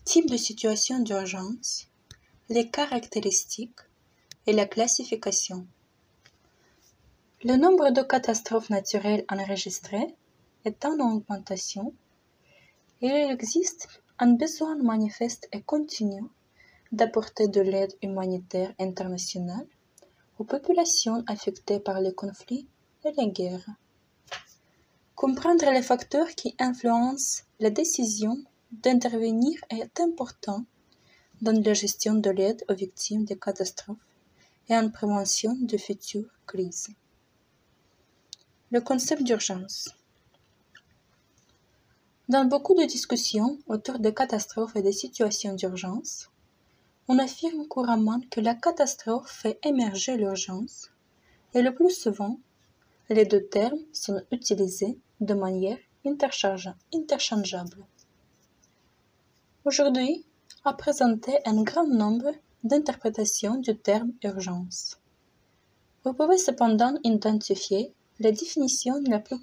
Type de situation d'urgence, les caractéristiques et la classification. Le nombre de catastrophes naturelles enregistrées est en augmentation et il existe un besoin manifeste et continu d'apporter de l'aide humanitaire internationale aux populations affectées par les conflits et les guerres. Comprendre les facteurs qui influencent la décision d'intervenir est important dans la gestion de l'aide aux victimes des catastrophes et en prévention de futures crises. Le concept d'urgence. Dans beaucoup de discussions autour des catastrophes et des situations d'urgence, on affirme couramment que la catastrophe fait émerger l'urgence et le plus souvent, les deux termes sont utilisés de manière interchangeable. Aujourd'hui, a présenté un grand nombre d'interprétations du terme urgence. Vous pouvez cependant identifier la définition la plus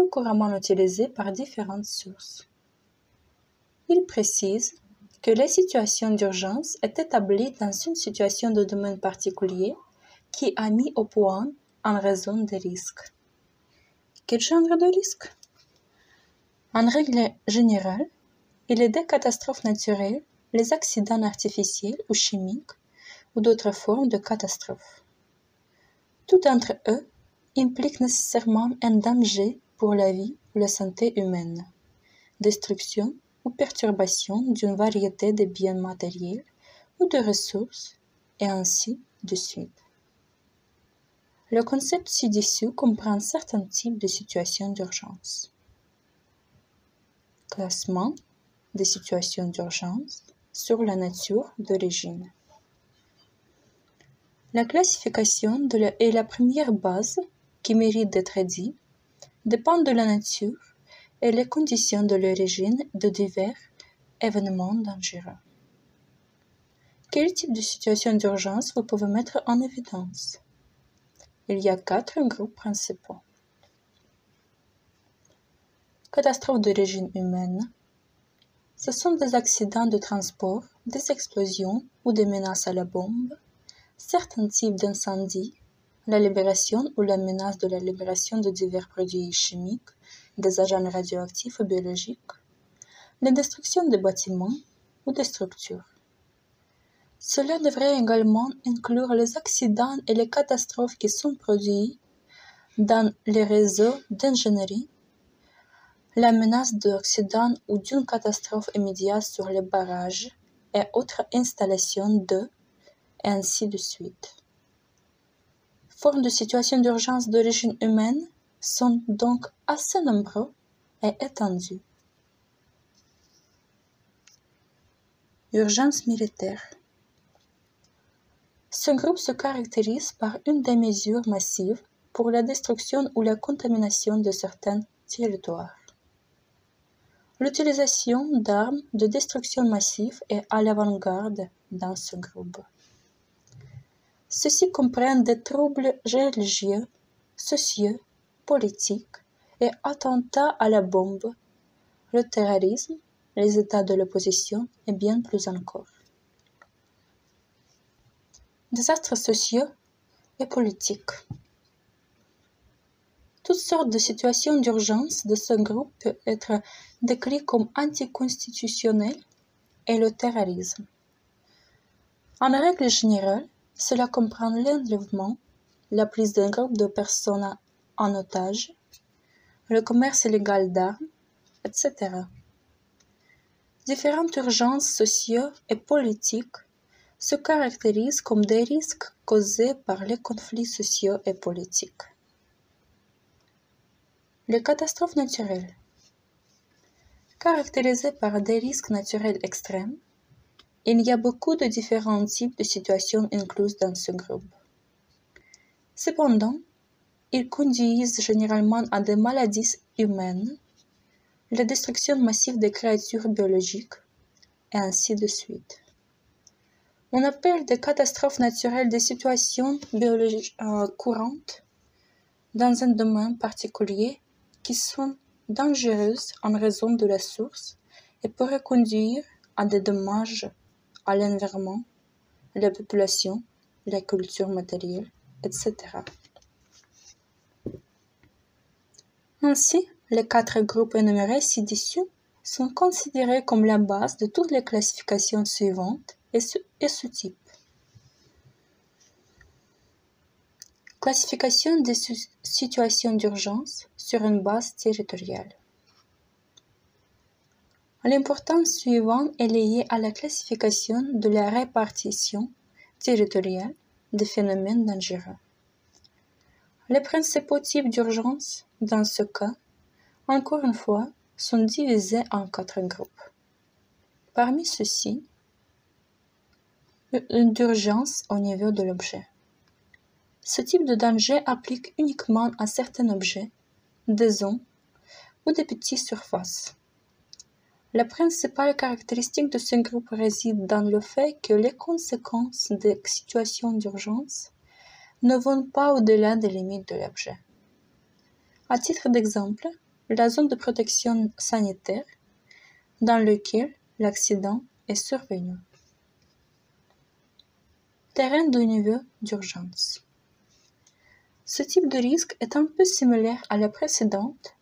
couramment utilisée par différentes sources. Il précise que la situation d'urgence est établie dans une situation de domaine particulier qui a mis au point en raison des risques. Quel genre de risques? En règle générale, il est des catastrophes naturelles, les accidents artificiels ou chimiques ou d'autres formes de catastrophes. Tout entre eux implique nécessairement un danger pour la vie ou la santé humaine, destruction ou perturbation d'une variété de biens matériels ou de ressources, et ainsi de suite. Le concept ci-dessous comprend certains types de situations d'urgence. Classement des situations d'urgence sur la nature d'origine. La classification est la première base qui mérite d'être dite, dépend de la nature et les conditions de l'origine de divers événements dangereux. Quel type de situation d'urgence vous pouvez mettre en évidence? Il y a 4 groupes principaux. Catastrophes d'origine humaine. Ce sont des accidents de transport, des explosions ou des menaces à la bombe, certains types d'incendies, la libération ou la menace de la libération de divers produits chimiques, des agents radioactifs ou biologiques, la destruction des bâtiments ou des structures. Cela devrait également inclure les accidents et les catastrophes qui sont produits dans les réseaux d'ingénierie, la menace d'accident ou d'une catastrophe immédiate sur les barrages et autres installations et ainsi de suite. Formes de situations d'urgence d'origine humaine sont donc assez nombreux et étendus. Urgence militaire. Ce groupe se caractérise par une des mesures massives pour la destruction ou la contamination de certains territoires. L'utilisation d'armes de destruction massive est à l'avant-garde dans ce groupe. Ceci comprend des troubles religieux, sociaux, politiques et attentats à la bombe, le terrorisme, les états de l'opposition et bien plus encore. Désastres sociaux et politiques. Toutes sortes de situations d'urgence de ce groupe peuvent être décrites comme anticonstitutionnelles et le terrorisme. En règle générale, cela comprend l'enlèvement, la prise d'un groupe de personnes en otage, le commerce illégal d'armes, etc. Différentes urgences sociales et politiques se caractérisent comme des risques causés par les conflits sociaux et politiques. Les catastrophes naturelles. Caractérisées par des risques naturels extrêmes, il y a beaucoup de différents types de situations incluses dans ce groupe. Cependant, ils conduisent généralement à des maladies humaines, la destruction massive des créatures biologiques, et ainsi de suite. On appelle des catastrophes naturelles des situations biologiques courantes dans un domaine particulier qui sont dangereuse en raison de la source et pourrait conduire à des dommages à l'environnement, la population, la culture matérielle, etc. Ainsi, les 4 groupes énumérés ci-dessus sont considérés comme la base de toutes les classifications suivantes et sous-types. Classification des situations d'urgence sur une base territoriale. L'importance suivante est liée à la classification de la répartition territoriale des phénomènes dangereux. Les principaux types d'urgence, dans ce cas, encore une fois, sont divisés en 4 groupes. Parmi ceux-ci, d'urgence au niveau de l'objet. Ce type de danger applique uniquement à certains objets, des zones ou des petites surfaces. La principale caractéristique de ce groupe réside dans le fait que les conséquences des situations d'urgence ne vont pas au-delà des limites de l'objet. À titre d'exemple, la zone de protection sanitaire dans laquelle l'accident est survenu. Terrain de niveau d'urgence. Ce type de risque est un peu similaire à la précédente,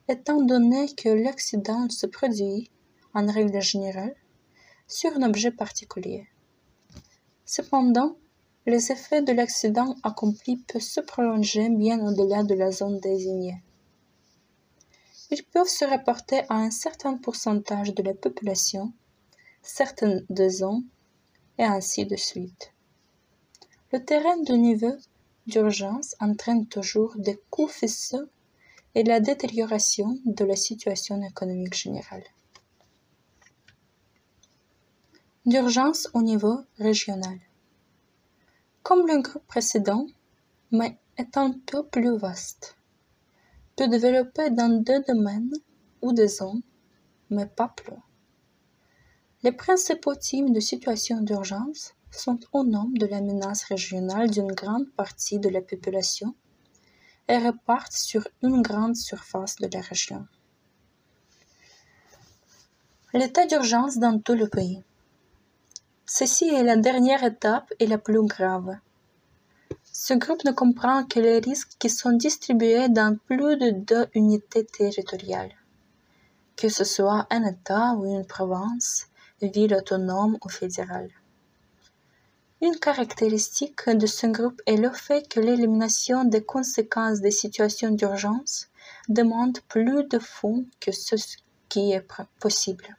étant donné que l'accident se produit, en règle générale, sur un objet particulier. Cependant, les effets de l'accident accompli peuvent se prolonger bien au-delà de la zone désignée. Ils peuvent se rapporter à un certain pourcentage de la population, certaines des zones, et ainsi de suite. Le terrain de niveau d'urgence entraîne toujours des coûts fixes et la détérioration de la situation économique générale. D'urgence au niveau régional. Comme le groupe précédent, mais est un peu plus vaste, peut développer dans 2 domaines ou des zones, mais pas plus. Les principaux types de situations d'urgence sont au nom de la menace régionale d'une grande partie de la population et repartent sur une grande surface de la région. L'état d'urgence dans tout le pays. Ceci est la dernière étape et la plus grave. Ce groupe ne comprend que les risques qui sont distribués dans plus de 2 unités territoriales, que ce soit un État ou une province, ville autonome ou fédérale. Une caractéristique de ce groupe est le fait que l'élimination des conséquences des situations d'urgence demande plus de fonds que ce qui est possible.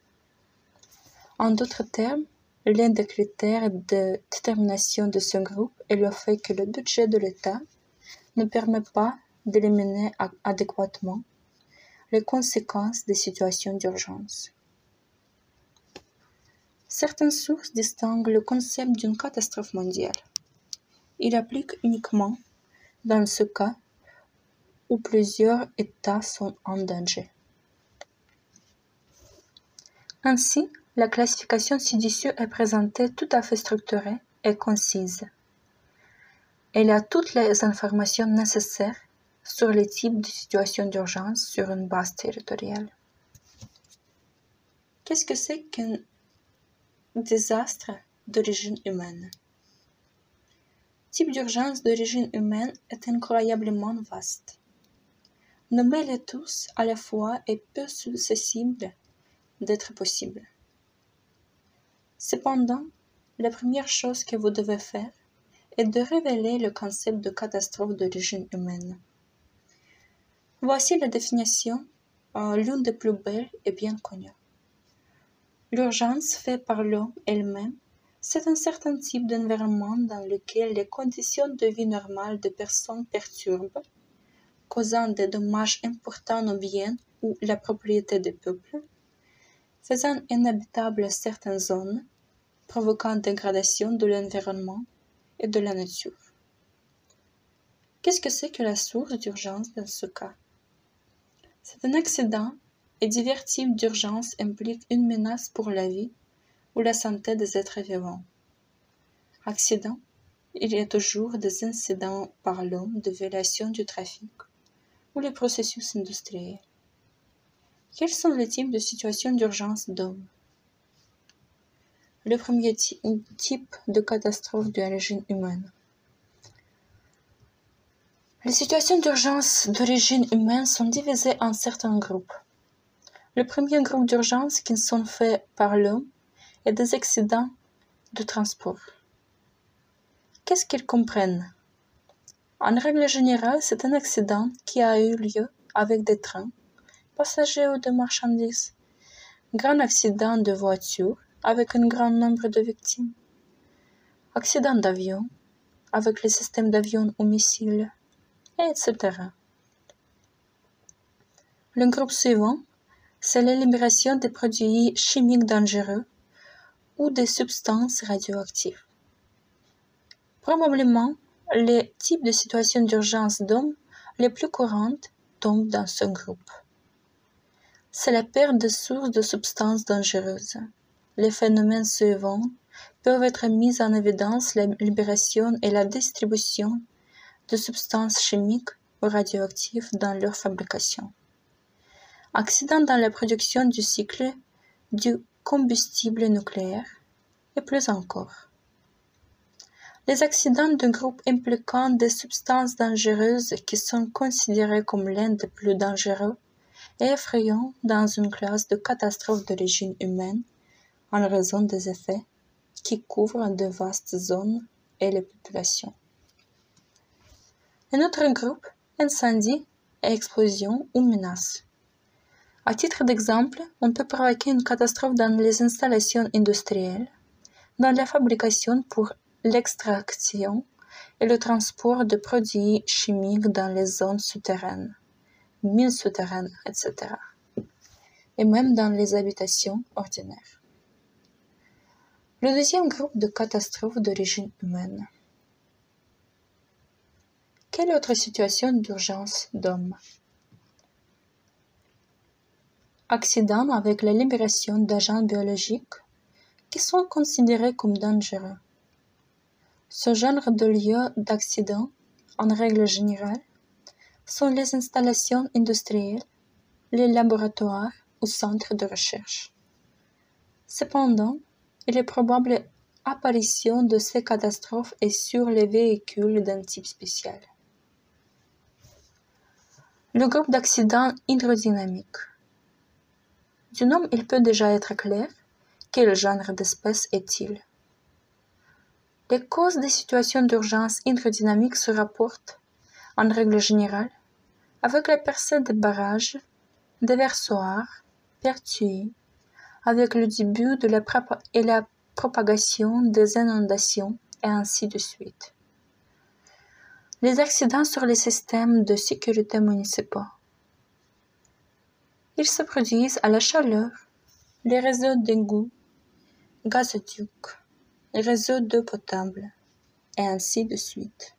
En d'autres termes, l'un des critères de détermination de ce groupe est le fait que le budget de l'État ne permet pas d'éliminer adéquatement les conséquences des situations d'urgence. Certaines sources distinguent le concept d'une catastrophe mondiale. Il applique uniquement dans ce cas où plusieurs États sont en danger. Ainsi, la classification ci-dessus est présentée tout à fait structurée et concise. Elle a toutes les informations nécessaires sur les types de situations d'urgence sur une base territoriale. Qu'est-ce que c'est qu'un désastre d'origine humaine? Le type d'urgence d'origine humaine est incroyablement vaste. Nommez-les tous à la fois est peu susceptible d'être possible. Cependant, la première chose que vous devez faire est de révéler le concept de catastrophe d'origine humaine. Voici la définition, l'une des plus belles et bien connues. L'urgence faite par l'homme elle-même, c'est un certain type d'environnement dans lequel les conditions de vie normales des personnes perturbent, causant des dommages importants aux biens ou la propriété des peuples, faisant inhabitables certaines zones, provoquant dégradation de l'environnement et de la nature. Qu'est-ce que c'est que la source d'urgence dans ce cas? C'est un accident et divers types d'urgence impliquent une menace pour la vie ou la santé des êtres vivants. Accident, il y a toujours des incidents par l'homme de violation du trafic ou les processus industriels. Quels sont les types de situations d'urgence d'hommes? Le premier type de catastrophe d'origine humaine. Les situations d'urgence d'origine humaine sont divisées en certains groupes. Le premier groupe d'urgence qui sont faits par l'homme est des accidents de transport. Qu'est-ce qu'ils comprennent? En règle générale, c'est un accident qui a eu lieu avec des trains, passagers ou de marchandises, grand accident de voiture avec un grand nombre de victimes, accident d'avion avec les systèmes d'avion ou missiles, etc. Le groupe suivant, c'est la libération des produits chimiques dangereux ou des substances radioactives. Probablement, les types de situations d'urgence d'hommes les plus courantes tombent dans ce groupe. C'est la perte de sources de substances dangereuses. Les phénomènes suivants peuvent être mis en évidence la libération et la distribution de substances chimiques ou radioactives dans leur fabrication. Accidents dans la production du cycle du combustible nucléaire et plus encore. Les accidents de groupe impliquant des substances dangereuses qui sont considérées comme l'un des plus dangereux et effrayants dans une classe de catastrophe d'origine humaine en raison des effets qui couvrent de vastes zones et les populations. Un autre groupe, incendie et explosion ou menace. À titre d'exemple, on peut provoquer une catastrophe dans les installations industrielles, dans la fabrication pour l'extraction et le transport de produits chimiques dans les zones souterraines, mines souterraines, etc. et même dans les habitations ordinaires. Le deuxième groupe de catastrophes d'origine humaine. Quelle autre situation d'urgence d'hommes? Accidents avec la libération d'agents biologiques qui sont considérés comme dangereux. Ce genre de lieux d'accident, en règle générale, sont les installations industrielles, les laboratoires ou centres de recherche. Cependant, il est probable l'apparition de ces catastrophes et sur les véhicules d'un type spécial. Le groupe d'accidents hydrodynamiques. Du nom, il peut déjà être clair quel genre d'espèce est-il. Les causes des situations d'urgence hydrodynamique se rapportent, en règle générale, avec la percée des barrages, des versoirs, pertuis, avec le début de la propagation des inondations et ainsi de suite. Les accidents sur les systèmes de sécurité municipaux. Ils se produisent à la chaleur, les réseaux d'égouts, gazoducs, les réseaux d'eau potable, et ainsi de suite.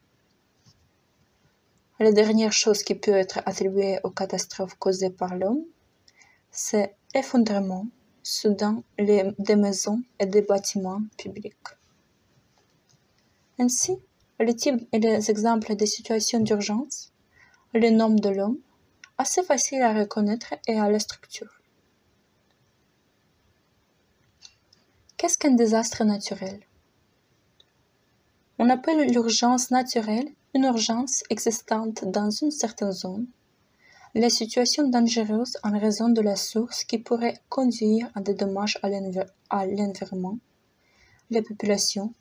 La dernière chose qui peut être attribuée aux catastrophes causées par l'homme, c'est l'effondrement soudain des maisons et des bâtiments publics. Ainsi, les types et les exemples des situations d'urgence, le nom de l'homme, assez facile à reconnaître et à la structure. Qu'est-ce qu'un désastre naturel? On appelle l'urgence naturelle une urgence existante dans une certaine zone, la situation dangereuse en raison de la source qui pourrait conduire à des dommages à l'environnement, la population,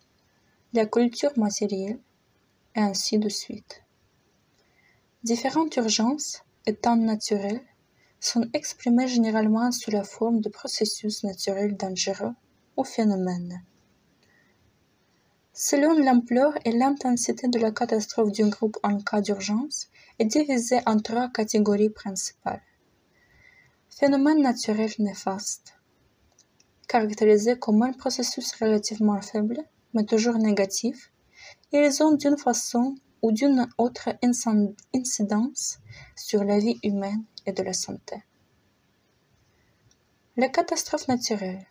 la culture matérielle, et ainsi de suite. Différentes urgences et temps naturels sont exprimés généralement sous la forme de processus naturels dangereux ou phénomènes. Selon l'ampleur et l'intensité de la catastrophe d'un groupe en cas d'urgence, est divisé en 3 catégories principales. Phénomènes naturels néfastes, caractérisés comme un processus relativement faible, mais toujours négatif, ils ont d'une façon ou d'une autre incidence sur la vie humaine et de la santé. Les catastrophes naturelles.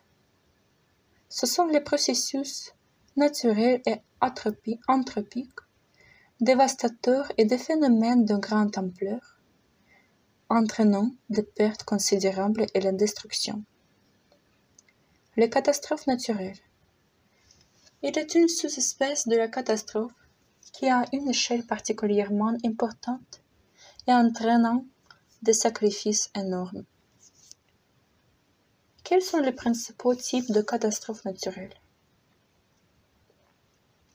Ce sont les processus naturels et anthropiques, dévastateurs et des phénomènes de grande ampleur, entraînant des pertes considérables et la destruction. Les catastrophes naturelles. Il est une sous-espèce de la catastrophe qui a une échelle particulièrement importante et entraînant des sacrifices énormes. Quels sont les principaux types de catastrophes naturelles?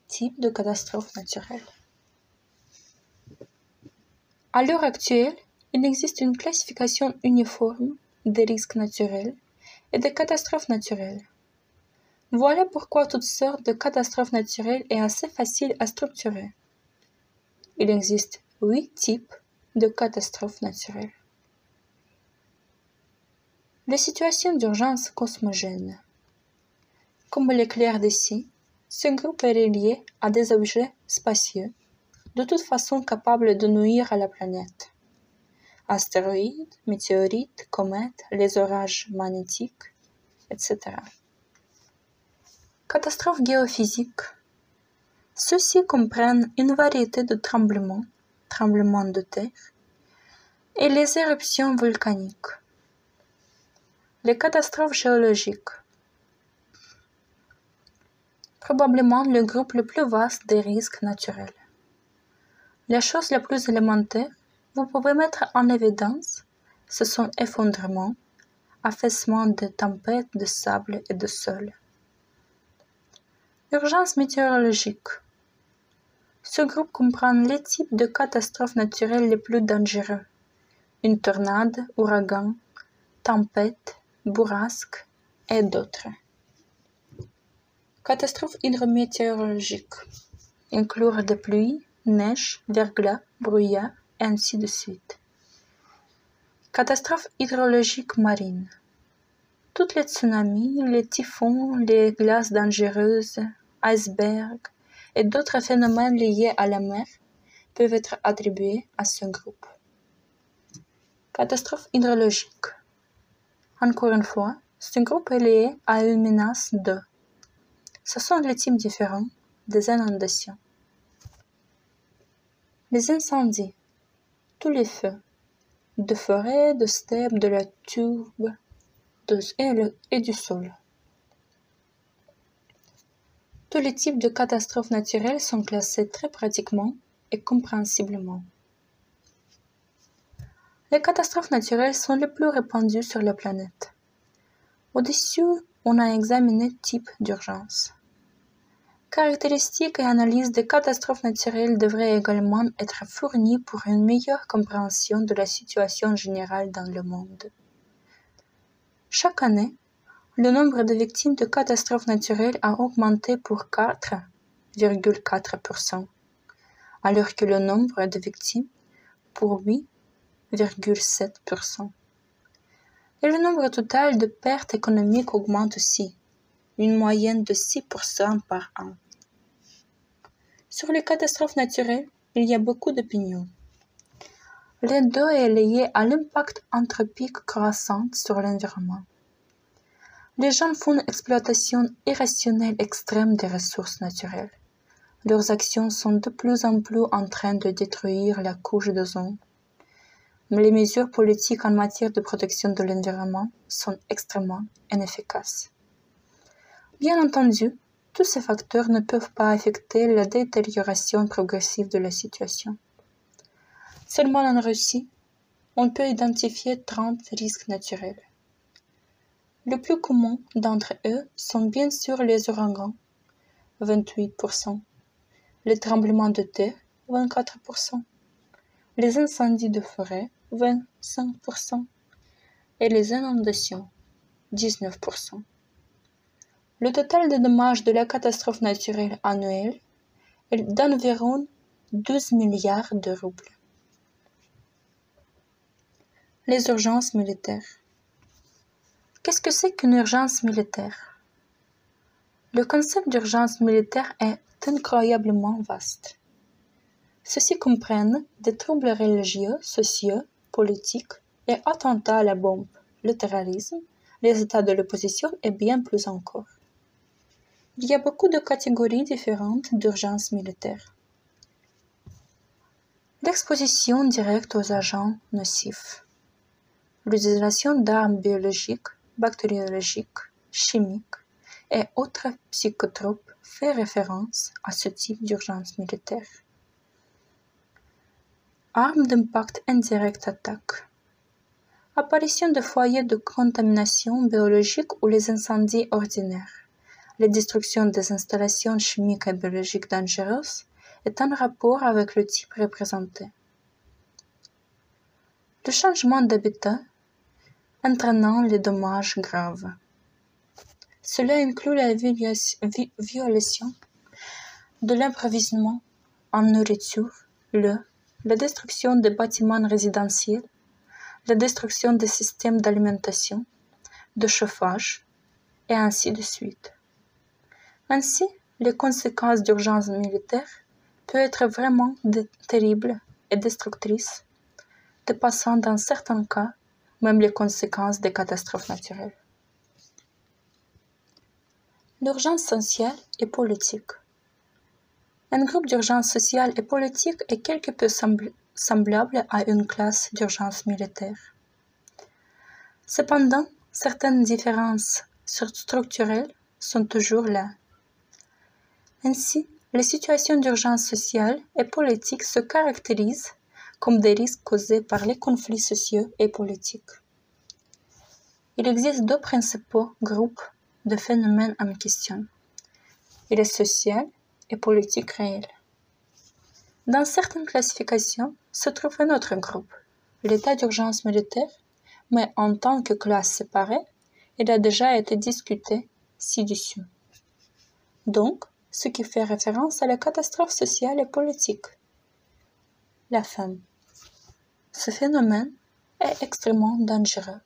Types de catastrophes naturelles. À l'heure actuelle, il existe une classification uniforme des risques naturels et des catastrophes naturelles. Voilà pourquoi toutes sortes de catastrophes naturelles est assez facile à structurer. Il existe 8 types de catastrophes naturelles. Les situations d'urgence cosmogènes. Comme l'éclair d'ici, ce groupe est relié à des objets spatiaux, de toute façon capables de nuire à la planète. Astéroïdes, météorites, comètes, les orages magnétiques, etc. Catastrophes géophysiques. Ceux-ci comprennent une variété de tremblements de terre, et les éruptions volcaniques. Les catastrophes géologiques. Probablement le groupe le plus vaste des risques naturels. La chose la plus élémentaire, vous pouvez mettre en évidence, ce sont effondrements, affaissements de tempêtes de sable et de sol. Urgence météorologique. Ce groupe comprend les types de catastrophes naturelles les plus dangereux. Une tornade, ouragan, tempête, bourrasque et d'autres. Catastrophes hydrométéorologiques. Inclure des pluies, neige, verglas, brouillard, et ainsi de suite. Catastrophes hydrologiques marines. Toutes les tsunamis, les typhons, les glaces dangereuses, icebergs et d'autres phénomènes liés à la mer peuvent être attribués à ce groupe. Catastrophes hydrologiques. Encore une fois, ce groupe est lié à une menace d'eau. Ce sont les types différents des inondations. Les incendies. Tous les feux. De forêt, de steppe, de la tourbe et du sol. Tous les types de catastrophes naturelles sont classés très pratiquement et comprensiblement. Les catastrophes naturelles sont les plus répandues sur la planète. Au-dessus, on a examiné types d'urgence. Caractéristiques et analyses des catastrophes naturelles devraient également être fournies pour une meilleure compréhension de la situation générale dans le monde. Chaque année, le nombre de victimes de catastrophes naturelles a augmenté pour 4,4%, alors que le nombre de victimes pour 8,7%. Et le nombre total de pertes économiques augmente aussi, une moyenne de 6% par an. Sur les catastrophes naturelles, il y a beaucoup d'opinions. Les deux est lié à l'impact anthropique croissant sur l'environnement. Les gens font une exploitation irrationnelle extrême des ressources naturelles. Leurs actions sont de plus en plus en train de détruire la couche d'ozone. Mais les mesures politiques en matière de protection de l'environnement sont extrêmement inefficaces. Bien entendu, tous ces facteurs ne peuvent pas affecter la détérioration progressive de la situation. Seulement en Russie, on peut identifier 30 risques naturels. Le plus commun d'entre eux sont bien sûr les ouragans, 28%, les tremblements de terre, 24%, les incendies de forêt, 25%, et les inondations, 19%. Le total de dommages de la catastrophe naturelle annuelle est d'environ 12 milliards de roubles. Les urgences militaires. Qu'est-ce que c'est qu'une urgence militaire? Le concept d'urgence militaire est incroyablement vaste. Ceux-ci comprennent des troubles religieux, sociaux, politiques et attentats à la bombe, le terrorisme, les états de l'opposition et bien plus encore. Il y a beaucoup de catégories différentes d'urgences militaires. L'exposition directe aux agents nocifs. l'utilisation d'armes biologiques, bactériologiques, chimiques et autres psychotropes fait référence à ce type d'urgence militaire. Armes d'impact indirect attaque. Apparition de foyers de contamination biologique ou les incendies ordinaires. La destruction des installations chimiques et biologiques dangereuses est en rapport avec le type représenté. Le changement d'habitat entraînant les dommages graves. Cela inclut la violation de l'approvisionnement en nourriture, la destruction des bâtiments résidentiels, la destruction des systèmes d'alimentation, de chauffage, et ainsi de suite. Ainsi, les conséquences d'urgence militaire peuvent être vraiment terribles et destructrices, dépassant dans certains cas même les conséquences des catastrophes naturelles. L'urgence sociale et politique. Un groupe d'urgence sociale et politique est quelque peu semblable à une classe d'urgence militaire. Cependant, certaines différences structurelles sont toujours là. Ainsi, les situations d'urgence sociale et politique se caractérisent comme des risques causés par les conflits sociaux et politiques. Il existe deux principaux groupes de phénomènes en question. Il est social et politique réel. Dans certaines classifications se trouve un autre groupe, l'état d'urgence militaire, mais en tant que classe séparée, il a déjà été discuté ci-dessus. Donc, ce qui fait référence à la catastrophe sociale et politique. La faim. Ce phénomène est extrêmement dangereux,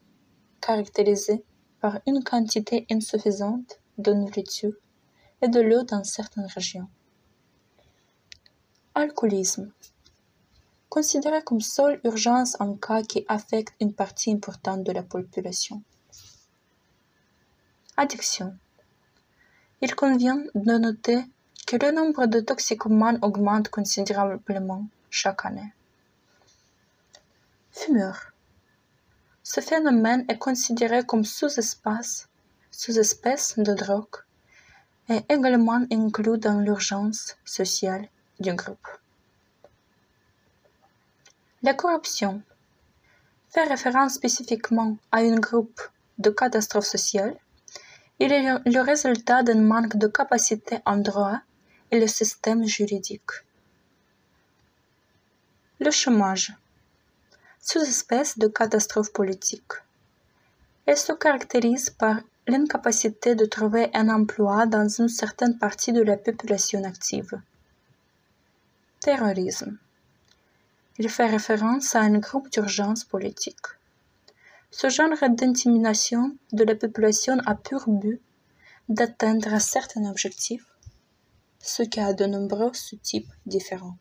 caractérisé par une quantité insuffisante de nourriture et de l'eau dans certaines régions. Alcoolisme. Considéré comme seule urgence en cas qui affecte une partie importante de la population. Addiction. Il convient de noter que le nombre de toxicomanes augmente considérablement chaque année. Fumeur. Ce phénomène est considéré comme sous-espèce de drogue et également inclus dans l'urgence sociale du groupe. La corruption fait référence spécifiquement à un groupe de catastrophes sociales. Il est le résultat d'un manque de capacité en droit et le système juridique. Le chômage, sous-espèce de catastrophe politique. Elle se caractérise par l'incapacité de trouver un emploi dans une certaine partie de la population active. Terrorisme. Il fait référence à un groupe d'urgence politique. Ce genre d'intimidation de la population a pour but d'atteindre certains objectifs, ce qui a de nombreux sous-types différents.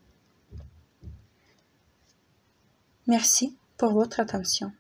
Merci pour votre attention.